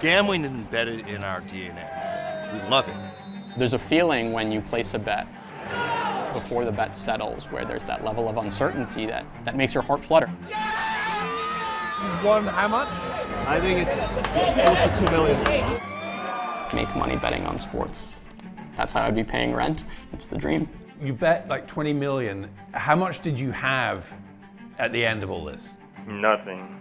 Gambling is embedded in our DNA. We love it. There's a feeling when you place a bet before the bet settles where there's that level of uncertainty that makes your heart flutter. You won how much? I think it's close to $2 million. Make money betting on sports. That's how I'd be paying rent. It's the dream. You bet like 20 million. How much did you have at the end of all this? Nothing.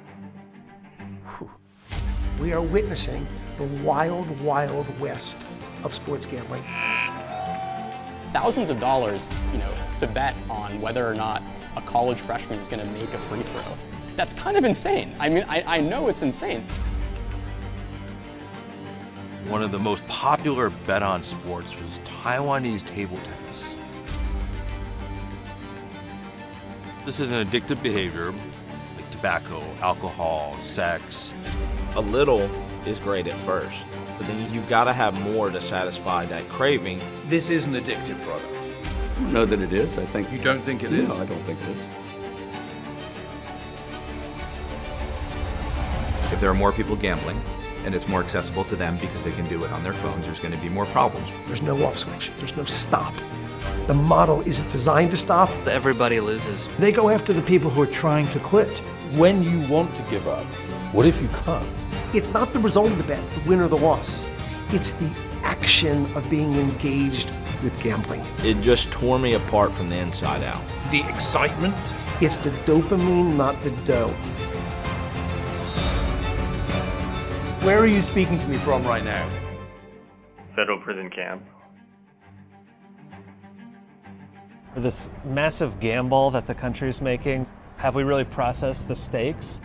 We are witnessing the wild, wild west of sports gambling. Thousands of dollars, to bet on whether or not a college freshman is going to make a free throw. That's kind of insane. I mean, I know it's insane. One of the most popular bet on sports was Taiwanese table tennis. This is an addictive behavior, like tobacco, alcohol, sex. A little is great at first, but then you've got to have more to satisfy that craving. This is an addictive product. I don't know that it is. I think. You don't think it is? No, I don't think it is. If there are more people gambling, and it's more accessible to them because they can do it on their phones, there's going to be more problems. There's no off switch. There's no stop. The model isn't designed to stop. Everybody loses. They go after the people who are trying to quit. When you want to give up, what if you can't? It's not the result of the bet, the win or the loss. It's the action of being engaged with gambling. It just tore me apart from the inside out. The excitement? It's the dopamine, not the dough. Where are you speaking to me from right now? Federal prison camp. For this massive gamble that the country is making, have we really processed the stakes?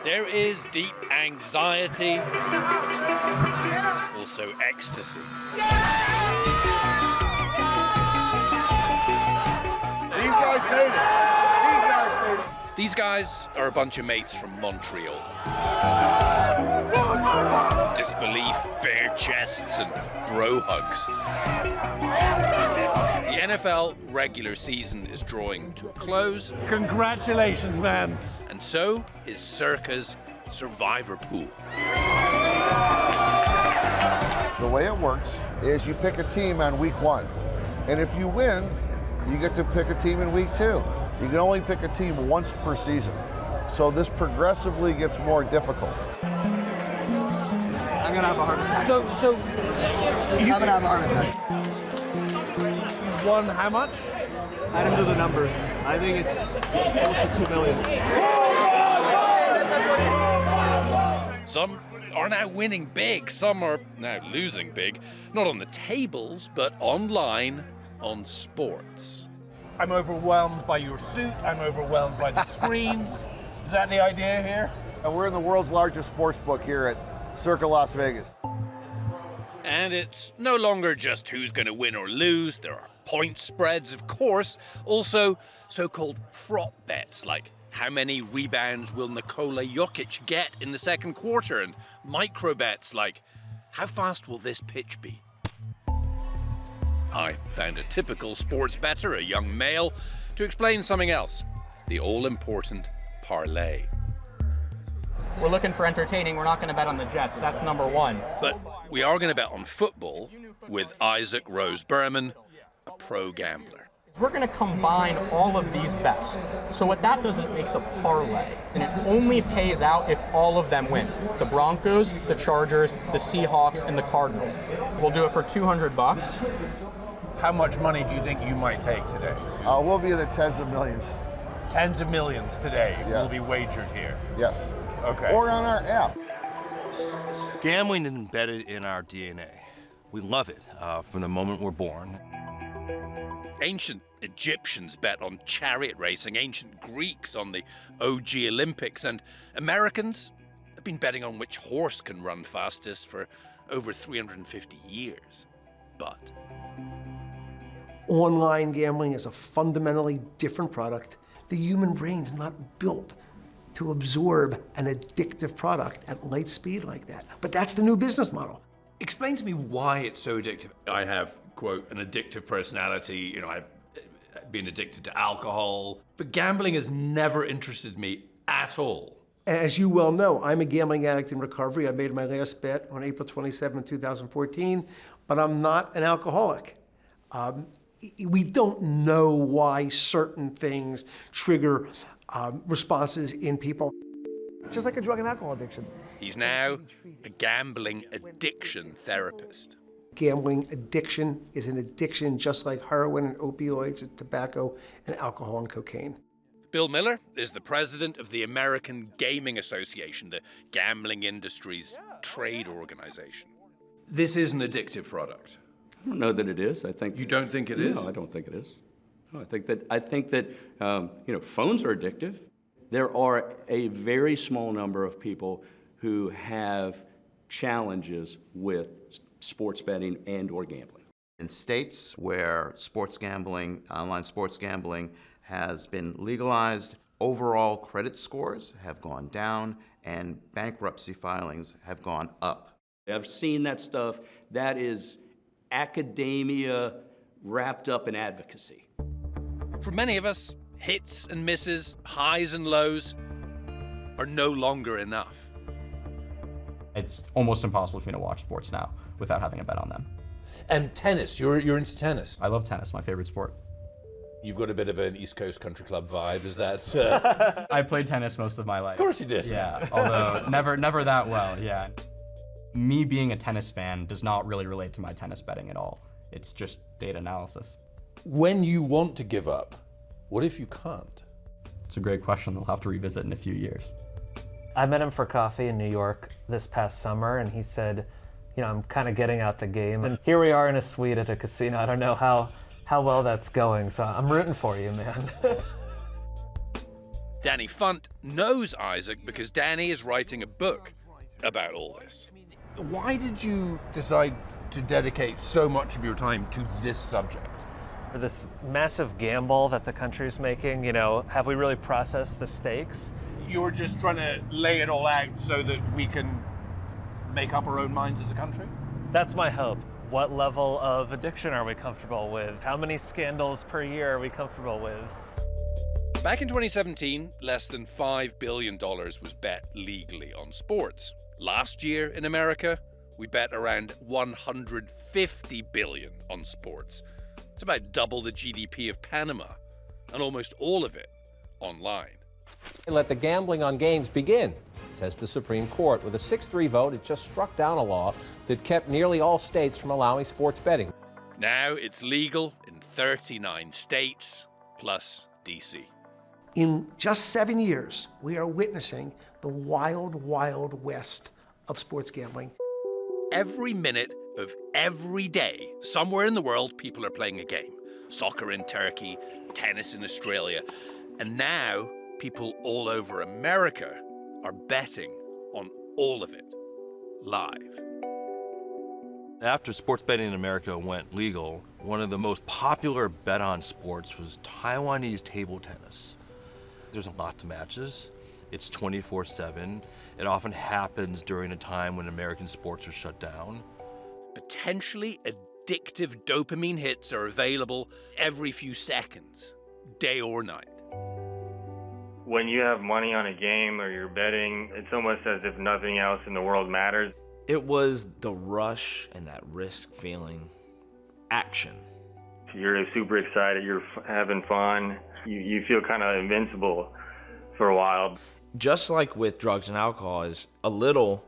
There is deep anxiety, also ecstasy. These guys made it. These guys are a bunch of mates from Montreal. Disbelief, bare chests, and bro hugs. The NFL regular season is drawing to a close. Congratulations, man. And so is Circa's Survivor Pool. The way it works is you pick a team on week 1. And if you win, you get to pick a team in week 2. You can only pick a team once per season. So this progressively gets more difficult. I'm gonna have a heart attack. So I'm gonna have a heart attack. You won how much? I didn't do the numbers. I think it's close to $2 million. Some are now winning big, some are now losing big. Not on the tables, but online on sports. I'm overwhelmed by your suit. I'm overwhelmed by the screens. Is that the idea here? And we're in the world's largest sports book here at Circa Las Vegas. And it's no longer just who's going to win or lose. There are point spreads, of course. Also, so-called prop bets, like how many rebounds will Nikola Jokic get in the second quarter? And micro bets like, how fast will this pitch be? I found a typical sports bettor, a young male, to explain something else. The all-important parlay. We're looking for entertaining. We're not going to bet on the Jets. That's number one. But we are going to bet on football with Isaac Rose Berman, a pro gambler. We're going to combine all of these bets. So what that does is it makes a parlay, and it only pays out if all of them win. The Broncos, the Chargers, the Seahawks, and the Cardinals. We'll do it for $200. How much money do you think you might take today? We'll be in the tens of millions. Tens of millions today will Yes. be wagered here. Yes. Okay. Or on our app. Gambling is embedded in our DNA. We love it from the moment we're born. Ancient Egyptians bet on chariot racing, ancient Greeks on the OG Olympics, and Americans have been betting on which horse can run fastest for over 350 years. But Online gambling is a fundamentally different product. The human brain's not built to absorb an addictive product at light speed like that. But that's the new business model. Explain to me why it's so addictive. I have, quote, an addictive personality. You know, I've been addicted to alcohol, but gambling has never interested me at all. As you well know, I'm a gambling addict in recovery. I made my last bet on April 27, 2014, but I'm not an alcoholic. We don't know why certain things trigger responses in people. It's just like a drug and alcohol addiction. He's now a gambling addiction therapist. Gambling addiction is an addiction just like heroin and opioids and tobacco and alcohol and cocaine. Bill Miller is the president of the American Gaming Association, the gambling industry's trade organization. This is an addictive product. I don't know that it is. I think You don't think it is? No, I don't think it is. No, I think that phones are addictive. There are a very small number of people who have challenges with sports betting and or gambling. In states where sports gambling, online sports gambling, has been legalized, overall credit scores have gone down and bankruptcy filings have gone up. I've seen that stuff. That is academia wrapped up in advocacy. For many of us, hits and misses, highs and lows are no longer enough. It's almost impossible for me to watch sports now without having a bet on them. And tennis, you're into tennis. I love tennis, my favorite sport. You've got a bit of an East Coast country club vibe, is that? I played tennis most of my life. Of course you did. Yeah, although never that well, yeah. Me being a tennis fan does not really relate to my tennis betting at all. It's just data analysis. When you want to give up, what if you can't? It's a great question we'll have to revisit in a few years. I met him for coffee in New York this past summer, and he said, I'm kind of getting out the game. And here we are in a suite at a casino. I don't know how well that's going, so I'm rooting for you, man. Danny Funt knows Isaac because Danny is writing a book about all this. Why did you decide to dedicate so much of your time to this subject? For this massive gamble that the country's making, have we really processed the stakes? You're just trying to lay it all out so that we can make up our own minds as a country? That's my hope. What level of addiction are we comfortable with? How many scandals per year are we comfortable with? Back in 2017, less than $5 billion was bet legally on sports. Last year in America, we bet around $150 billion on sports. It's about double the GDP of Panama, and almost all of it online. Let the gambling on games begin, says the Supreme Court. With a 6-3 vote, it just struck down a law that kept nearly all states from allowing sports betting. Now it's legal in 39 states, plus DC. In just 7 years, we are witnessing the wild, wild west of sports gambling. Every minute of every day, somewhere in the world, people are playing a game. Soccer in Turkey, tennis in Australia, and now people all over America are betting on all of it, live. After sports betting in America went legal, one of the most popular bet on sports was Taiwanese table tennis. There's lots of matches. It's 24/7. It often happens during a time when American sports are shut down. Potentially addictive dopamine hits are available every few seconds, day or night. When you have money on a game or you're betting, it's almost as if nothing else in the world matters. It was the rush and that risk feeling, action. You're super excited, you're having fun, you feel kind of invincible for a while. Just like with drugs and alcohol, is a little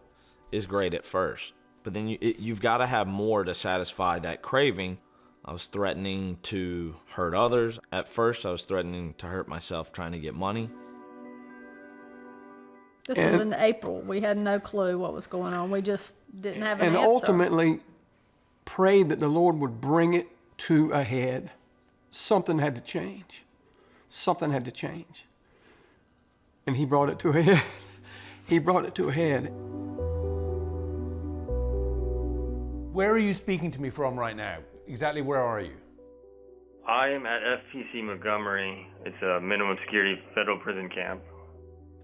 is great at first, but then you've got to have more to satisfy that craving. I was threatening to hurt others. At first, I was threatening to hurt myself trying to get money. This was in April. We had no clue what was going on. We just didn't have an answer. And ultimately prayed that the Lord would bring it to a head. Something had to change. Something had to change. And he brought it to a head. He brought it to a head. Where are you speaking to me from right now? Exactly where are you? I am at FPC Montgomery. It's a minimum security federal prison camp.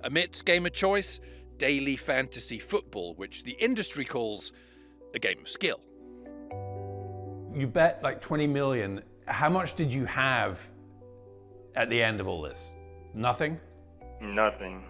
Amit's game of choice, daily fantasy football, which the industry calls a game of skill. You bet like 20 million. How much did you have at the end of all this? Nothing? Nothing.